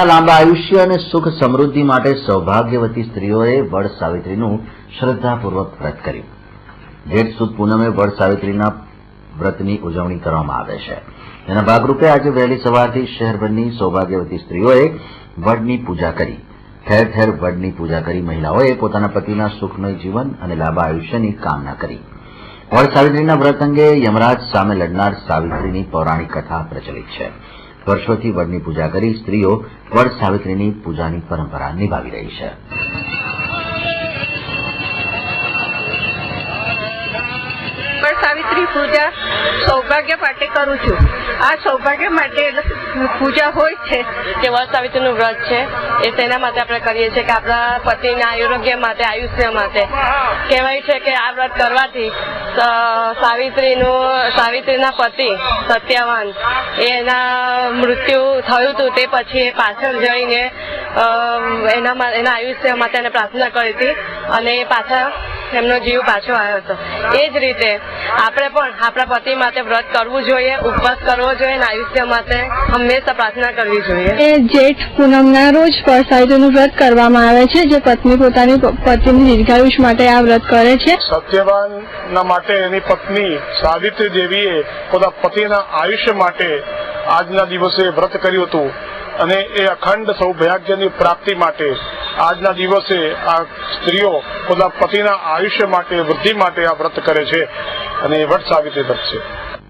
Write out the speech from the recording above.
લાંબા આયુષ્ય અને સુખ સમૃદ્ધિ માટે સૌભાગ્યવતી સ્ત્રીઓએ વડ સાવિત્રીનું શ્રદ્ધાપૂર્વક વ્રત કર્યું। જેઠ સુદ પૂનમે વડ સાવિત્રીના વ્રતની ઉજવણી કરવામાં આવે છે। તેના ભાગરૂપે આજે વહેલી સવારથી શહેરભરની સૌભાગ્યવતી સ્ત્રીઓએ વડની પૂજા કરી। ઠેર ઠેર વડની પૂજા કરી મહિલાઓએ પોતાના પતિના સુખમય જીવન અને લાંબા આયુષ્યની કામના કરી। વડ સાવિત્રીના વ્રત અંગે યમરાજ સામે લડનાર સાવિત્રીની પૌરાણિક કથા પ્રચલિત છે। વર્ષોથી વડની પૂજા કરી સ્ત્રીઓ વડ સાવિત્રીની પૂજાની પરંપરા નિભાવી રહી છે। વડ સાવિત્રી પૂજા સૌભાગ્ય માટે કરું છું। આ સૌભાગ્ય માટે પૂજા હોય છે કે વડ સાવિત્રીનું વ્રત છે એ તેના માટે આપણે કરીએ છીએ કે આપણા પતિના આરોગ્ય માટે, આયુષ્ય માટે કહેવાય છે કે આ વ્રત કરવાથી સાવિત્રીના પતિ સત્યવાન એના મૃત્યુ થયું હતું, તે પછી એ પાછળ જઈને એના આયુષ્ય માટે એને પ્રાર્થના કરી હતી અને પાછા એમનો જીવ પાછો આવ્યો હતો। એ જ રીતે આપણે પણ આપણા પતિ માટે વ્રત કરવું જોઈએ, ઉપવાસ કરવો જોઈએ અને આયુષ્ય માટે હંમેશા પ્રાર્થના કરવી જોઈએ। જેઠ પૂનમના રોજ વડ સાવિત્રીનું વ્રત કરવામાં આવે છે, જે પત્ની પોતાની પતિની દીર્ઘાયુષ માટે આ વ્રત કરે છે। સત્યવાનના માટે એની પત્ની સાવિત્રી દેવીએ પોતાના પતિના આયુષ્ય માટે આજના દિવસે વ્રત કર્યું હતું અને એ અખંડ સૌભાગ્યની પ્રાપ્તિ માટે આજના દિવસે આ સ્ત્રીઓ પોતાના પતિના આયુષ્ય માટે, વૃદ્ધિ માટે આ વ્રત કરે છે અને એ વડ સાવિત્રી વ્રત છે।